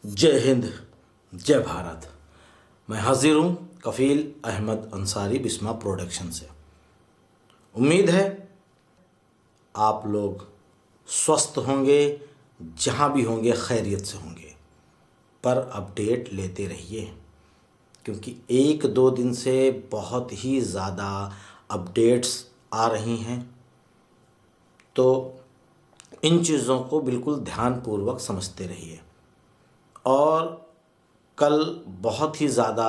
जय हिंद, जय भारत। मैं हाजिर हूँ कफील अहमद अंसारी बिस्मा प्रोडक्शन से। उम्मीद है आप लोग स्वस्थ होंगे, जहाँ भी होंगे खैरियत से होंगे। पर अपडेट लेते रहिए, क्योंकि एक दो दिन से बहुत ही ज़्यादा अपडेट्स आ रही हैं। तो इन चीज़ों को बिल्कुल ध्यानपूर्वक समझते रहिए। और कल बहुत ही ज़्यादा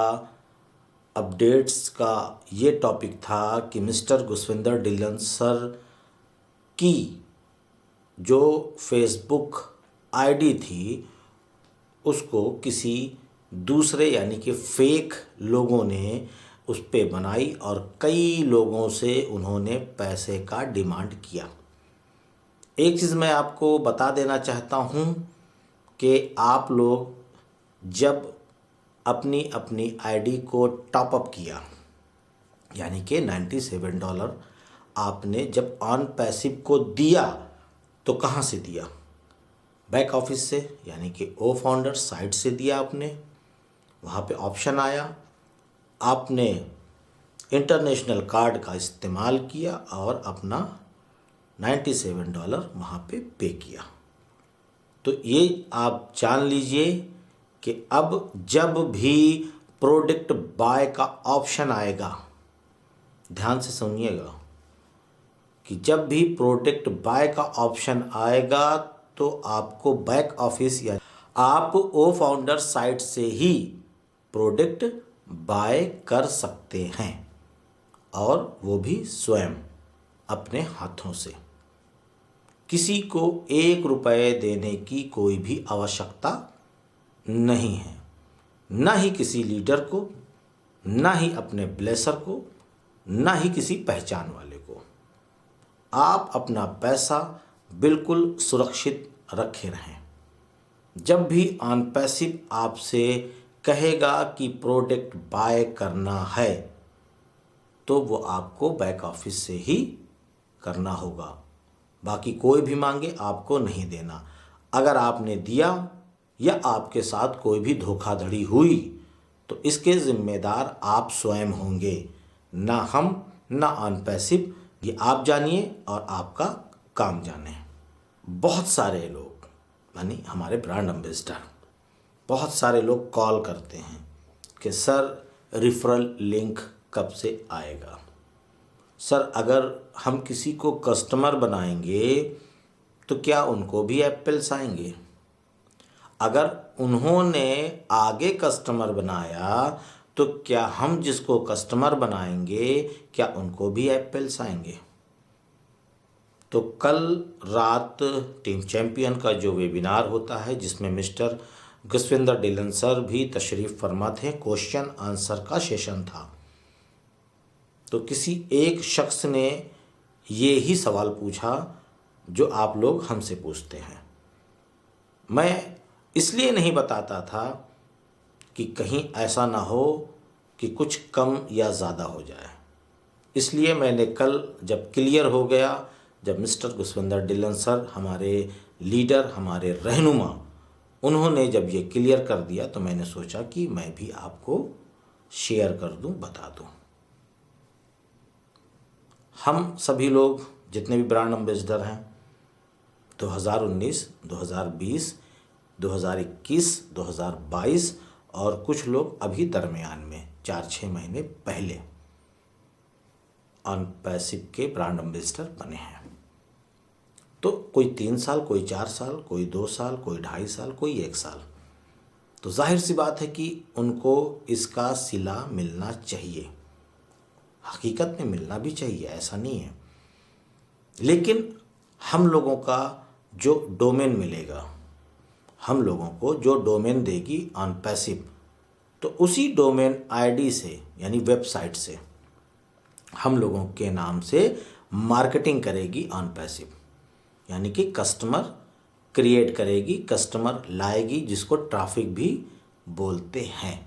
अपडेट्स का ये टॉपिक था कि मिस्टर गुसविंदर डिलन सर की जो फेसबुक आईडी थी उसको किसी दूसरे यानी कि फेक लोगों ने उस पर बनाई और कई लोगों से उन्होंने पैसे का डिमांड किया। एक चीज़ मैं आपको बता देना चाहता हूँ कि आप लोग जब अपनी अपनी आईडी को टॉपअप किया, यानी कि $97 आपने जब ऑन पैसिव को दिया, तो कहाँ से दिया? बैक ऑफिस से, यानी कि ओ फाउंडर साइट से दिया आपने। वहाँ पे ऑप्शन आया, आपने इंटरनेशनल कार्ड का इस्तेमाल किया और अपना $97 वहाँ पे किया। तो ये आप जान लीजिए कि अब जब भी प्रोडक्ट बाय का ऑप्शन आएगा, ध्यान से सुनिएगा, कि जब भी प्रोडक्ट बाय का ऑप्शन आएगा तो आपको बैक ऑफिस या आप ओ फाउंडर साइट से ही प्रोडक्ट बाय कर सकते हैं, और वो भी स्वयं अपने हाथों से। किसी को ₹1 देने की कोई भी आवश्यकता नहीं है, ना ही किसी लीडर को, ना ही अपने ब्लेसर को, ना ही किसी पहचान वाले को। आप अपना पैसा बिल्कुल सुरक्षित रखे रहें। जब भी ऑन पैसिव आपसे कहेगा कि प्रोडक्ट बाय करना है, तो वो आपको बैक ऑफिस से ही करना होगा। बाकी कोई भी मांगे आपको नहीं देना। अगर आपने दिया या आपके साथ कोई भी धोखाधड़ी हुई तो इसके ज़िम्मेदार आप स्वयं होंगे, ना हम, ना ऑन पैसिव। ये आप जानिए और आपका काम जाने। बहुत सारे लोग, यानी हमारे ब्रांड एम्बेसडर, बहुत सारे लोग कॉल करते हैं कि सर रिफरल लिंक कब से आएगा। सर अगर हम किसी को कस्टमर बनाएंगे तो क्या उनको भी एप्पल्स आएंगे? अगर उन्होंने आगे कस्टमर बनाया तो क्या हम जिसको कस्टमर बनाएंगे क्या उनको भी एप्पल्स आएंगे? तो कल रात टीम चैंपियन का जो वेबिनार होता है, जिसमें मिस्टर गुसविंदर डिलन सर भी तशरीफ़ फरमा थे, क्वेश्चन आंसर का सेशन था। तो किसी एक शख्स ने ये ही सवाल पूछा जो आप लोग हमसे पूछते हैं। मैं इसलिए नहीं बताता था कि कहीं ऐसा ना हो कि कुछ कम या ज़्यादा हो जाए। इसलिए मैंने कल जब क्लियर हो गया, जब मिस्टर गुसविंदर डिलन सर हमारे लीडर, हमारे रहनुमा, उन्होंने जब ये क्लियर कर दिया, तो मैंने सोचा कि मैं भी आपको शेयर कर दूं, बता दूं। हम सभी लोग जितने भी ब्रांड एम्बेसडर हैं, 2019, 2020, 2021, 2022 और कुछ लोग अभी दरमियान में 4-6 महीने पहले ऑन पैसिव के ब्रांड एम्बेसडर बने हैं। तो कोई 3 साल, कोई 4 साल, कोई 2 साल, कोई 2.5 साल, कोई 1 साल। तो जाहिर सी बात है कि उनको इसका सिला मिलना चाहिए। हकीकत में मिलना भी चाहिए, ऐसा नहीं है। लेकिन हम लोगों का जो डोमेन मिलेगा, हम लोगों को जो डोमेन देगी ऑन पैसिव, तो उसी डोमेन आईडी से, यानी वेबसाइट से हम लोगों के नाम से मार्केटिंग करेगी ऑन पैसिव, यानी कि कस्टमर क्रिएट करेगी, कस्टमर लाएगी, जिसको ट्रैफिक भी बोलते हैं।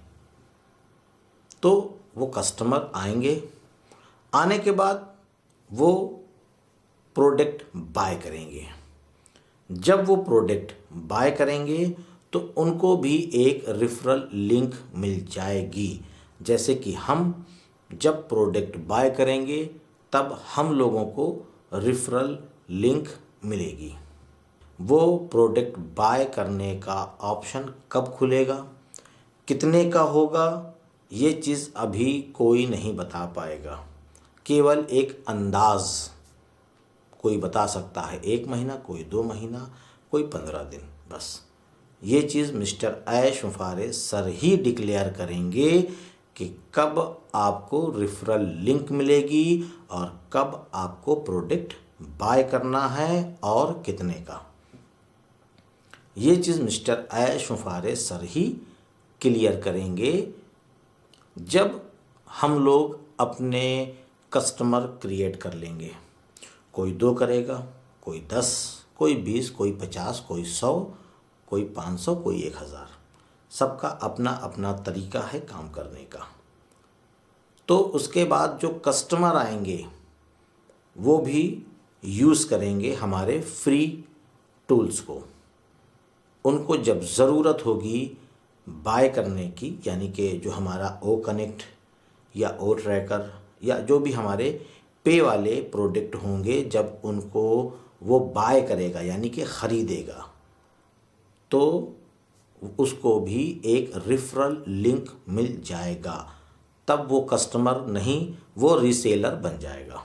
तो वो कस्टमर आएंगे, आने के बाद वो प्रोडक्ट बाय करेंगे। जब वो प्रोडक्ट बाय करेंगे तो तो उनको भी एक रेफरल लिंक मिल जाएगी। जैसे कि हम जब प्रोडक्ट बाय करेंगे तब हम लोगों को रेफरल लिंक मिलेगी। वो प्रोडक्ट बाय करने का ऑप्शन कब खुलेगा, कितने का होगा, ये चीज़ अभी कोई नहीं बता पाएगा। केवल एक अंदाज़ कोई बता सकता है, 1 महीना, कोई 2 महीना, कोई 15 दिन, बस। ये चीज़ मिस्टर ऐश मुफारे सर ही डिक्लेयर करेंगे कि कब आपको रेफरल लिंक मिलेगी और कब आपको प्रोडक्ट बाय करना है और कितने का। ये चीज़ मिस्टर ऐश मुफारे सर ही क्लियर करेंगे जब हम लोग अपने कस्टमर क्रिएट कर लेंगे। कोई 2 करेगा, कोई 10, कोई 20, कोई 50, कोई 100, कोई 500, कोई 1000। सबका अपना अपना तरीका है काम करने का। तो उसके बाद जो कस्टमर आएंगे वो भी यूज़ करेंगे हमारे फ्री टूल्स को। उनको जब ज़रूरत होगी बाय करने की, यानी कि जो हमारा ओ कनेक्ट या ओ ट्रैकर या जो भी हमारे पे वाले प्रोडक्ट होंगे, जब उनको वो बाय करेगा यानी कि ख़रीदेगा, तो उसको भी एक रेफरल लिंक मिल जाएगा। तब वो कस्टमर नहीं, वो रीसेलर बन जाएगा।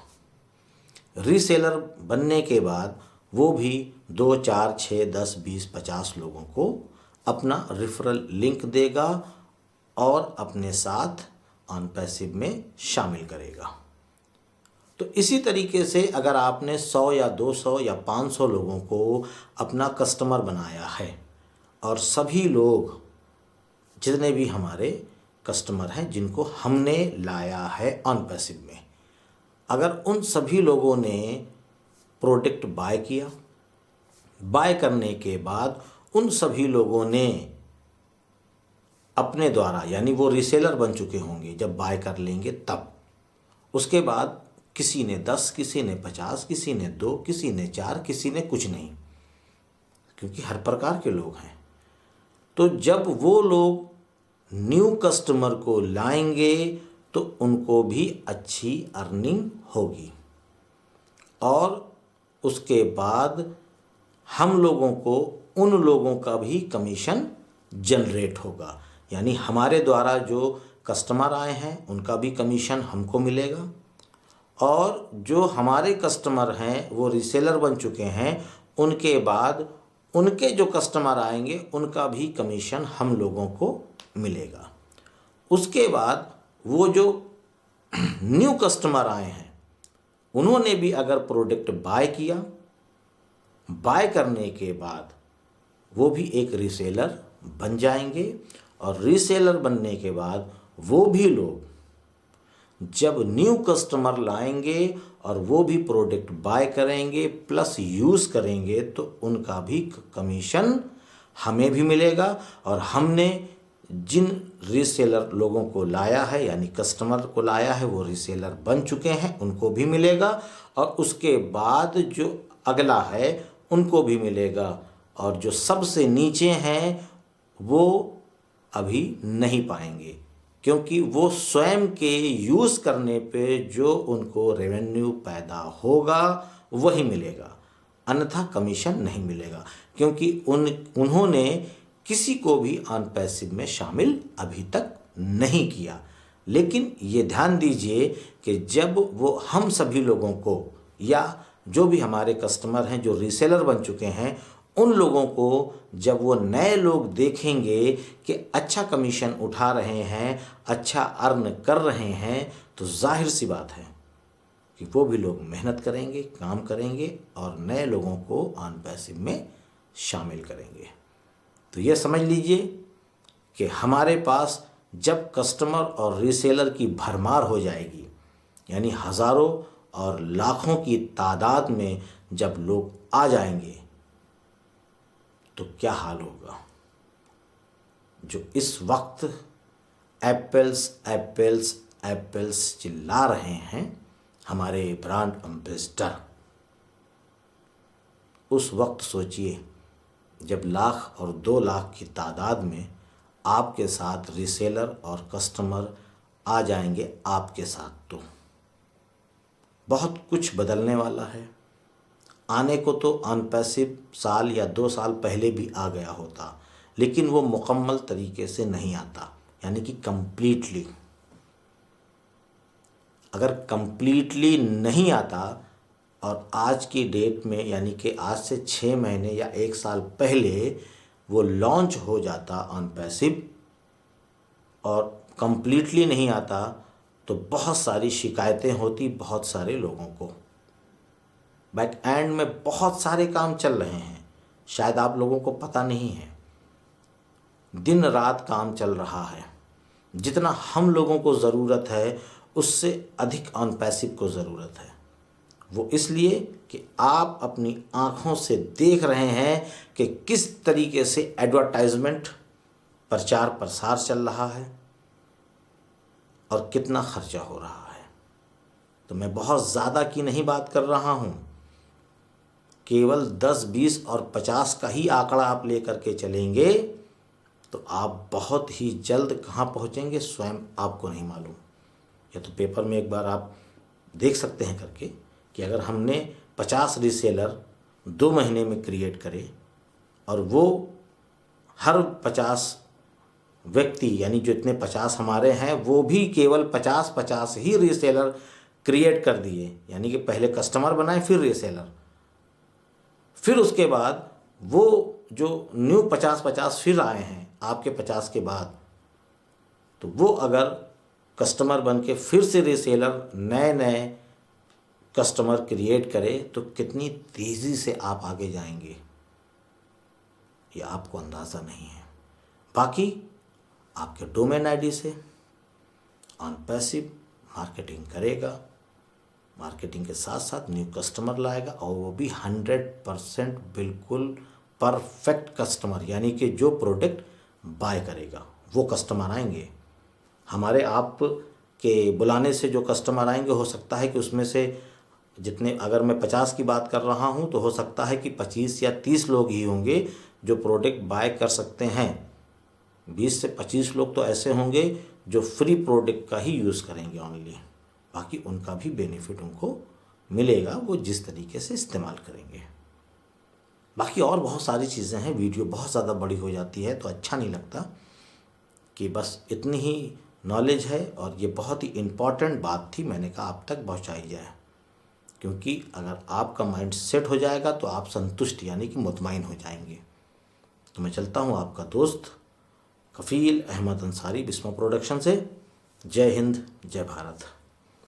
रीसेलर बनने के बाद वो भी 2, 4, 6, 10, 20, 50 लोगों को अपना रेफरल लिंक देगा और अपने साथ ऑन पैसिव में शामिल करेगा। तो इसी तरीके से अगर आपने 100 या 200 या 500 लोगों को अपना कस्टमर बनाया है और सभी लोग जितने भी हमारे कस्टमर हैं जिनको हमने लाया है ऑन पैसिव में, अगर उन सभी लोगों ने प्रोडक्ट बाय किया, बाय करने के बाद उन सभी लोगों ने अपने द्वारा, यानी वो रीसेलर बन चुके होंगे जब बाय कर लेंगे तब, उसके बाद किसी ने 10, किसी ने 50, किसी ने 2, किसी ने 4, किसी ने कुछ नहीं, क्योंकि हर प्रकार के लोग हैं। तो जब वो लोग न्यू कस्टमर को लाएंगे तो उनको भी अच्छी अर्निंग होगी और उसके बाद हम लोगों को उन लोगों का भी कमीशन जनरेट होगा। यानी हमारे द्वारा जो कस्टमर आए हैं उनका भी कमीशन हमको मिलेगा और जो हमारे कस्टमर हैं वो रीसेलर बन चुके हैं, उनके बाद उनके जो कस्टमर आएंगे उनका भी कमीशन हम लोगों को मिलेगा। उसके बाद वो जो न्यू कस्टमर आए हैं उन्होंने भी अगर प्रोडक्ट बाय किया, बाय करने के बाद वो भी एक रीसेलर बन जाएंगे और रीसेलर बनने के बाद वो भी लोग जब न्यू कस्टमर लाएंगे और वो भी प्रोडक्ट बाय करेंगे प्लस यूज़ करेंगे तो उनका भी कमीशन हमें भी मिलेगा और हमने जिन रीसेलर लोगों को लाया है यानी कस्टमर को लाया है वो रीसेलर बन चुके हैं उनको भी मिलेगा और उसके बाद जो अगला है उनको भी मिलेगा और जो सबसे नीचे हैं वो अभी नहीं पाएंगे क्योंकि वो स्वयं के यूज़ करने पे जो उनको रेवेन्यू पैदा होगा वही मिलेगा, अन्यथा कमीशन नहीं मिलेगा क्योंकि उन्होंने किसी को भी ऑन पैसिव में शामिल अभी तक नहीं किया। लेकिन ये ध्यान दीजिए कि जब वो हम सभी लोगों को या जो भी हमारे कस्टमर हैं जो रीसेलर बन चुके हैं उन लोगों को जब वो नए लोग देखेंगे कि अच्छा कमीशन उठा रहे हैं, अच्छा अर्न कर रहे हैं, तो जाहिर सी बात है कि वो भी लोग मेहनत करेंगे, काम करेंगे और नए लोगों को ऑन पैसिव में शामिल करेंगे। तो ये समझ लीजिए कि हमारे पास जब कस्टमर और रीसेलर की भरमार हो जाएगी, यानी हज़ारों और लाखों की तादाद में जब लोग आ जाएंगे तो क्या हाल होगा। जो इस वक्त एप्पल्स एप्पल्स एप्पल्स चिल्ला रहे हैं हमारे ब्रांड एम्बेसडर, उस वक्त सोचिए जब लाख और 2 लाख की तादाद में आपके साथ रीसेलर और कस्टमर आ जाएंगे आपके साथ, तो बहुत कुछ बदलने वाला है। आने को तो अनपैसिव साल या 2 साल पहले भी आ गया होता, लेकिन वो मुकम्मल तरीके से नहीं आता, यानी कि कंप्लीटली। अगर कंप्लीटली नहीं आता और आज की डेट में यानी कि आज से 6 महीने या 1 साल पहले वो लॉन्च हो जाता अनपैसिव और कंप्लीटली नहीं आता, तो बहुत सारी शिकायतें होती बहुत सारे लोगों को। बैक एंड में बहुत सारे काम चल रहे हैं, शायद आप लोगों को पता नहीं है। दिन रात काम चल रहा है। जितना हम लोगों को ज़रूरत है उससे अधिक अनपैसिव को ज़रूरत है। वो इसलिए कि आप अपनी आँखों से देख रहे हैं कि किस तरीके से एडवर्टाइजमेंट, प्रचार प्रसार चल रहा है और कितना खर्चा हो रहा है। तो मैं बहुत ज़्यादा की नहीं बात कर रहा हूँ, केवल 10, 20 और 50 का ही आंकड़ा आप लेकर के चलेंगे तो आप बहुत ही जल्द कहाँ पहुँचेंगे स्वयं आपको नहीं मालूम। या तो पेपर में एक बार आप देख सकते हैं करके कि अगर हमने 50 रीसेलर 2 महीने में क्रिएट करे और वो हर 50 व्यक्ति यानी जो इतने 50 हमारे हैं वो भी केवल 50 ही रीसेलर क्रिएट कर दिए, यानी कि पहले कस्टमर बनाए फिर रीसेलर, फिर उसके बाद वो जो न्यू 50 फिर आए हैं आपके 50 के बाद, तो वो अगर कस्टमर बन के फिर से रीसेलर नए कस्टमर क्रिएट करे तो कितनी तेज़ी से आप आगे जाएंगे ये आपको अंदाज़ा नहीं है। बाकी आपके डोमेन आईडी से अनपैसिव मार्केटिंग करेगा, मार्केटिंग के साथ साथ न्यू कस्टमर लाएगा और वो भी 100% बिल्कुल परफेक्ट कस्टमर, यानी कि जो प्रोडक्ट बाय करेगा वो कस्टमर आएंगे। हमारे आप के बुलाने से जो कस्टमर आएंगे हो सकता है कि उसमें से जितने, अगर मैं 50 की बात कर रहा हूं तो हो सकता है कि 25 या 30 लोग ही होंगे जो प्रोडक्ट बाय कर सकते हैं। 20 से 25 लोग तो ऐसे होंगे जो फ्री प्रोडक्ट का ही यूज़ करेंगे ओनली, बाकी उनका भी बेनिफिट उनको मिलेगा वो जिस तरीके से इस्तेमाल करेंगे। बाकी और बहुत सारी चीज़ें हैं, वीडियो बहुत ज़्यादा बड़ी हो जाती है तो अच्छा नहीं लगता, कि बस इतनी ही नॉलेज है और ये बहुत ही इम्पॉर्टेंट बात थी, मैंने कहा आप तक पहुंचाई जाए, क्योंकि अगर आपका माइंड सेट हो जाएगा तो आप संतुष्ट यानी कि मुतमईन हो जाएंगे। तो मैं चलता हूँ आपका दोस्त कफ़ील अहमद अंसारी बिस्मा प्रोडक्शन से। जय हिंद, जय भारत।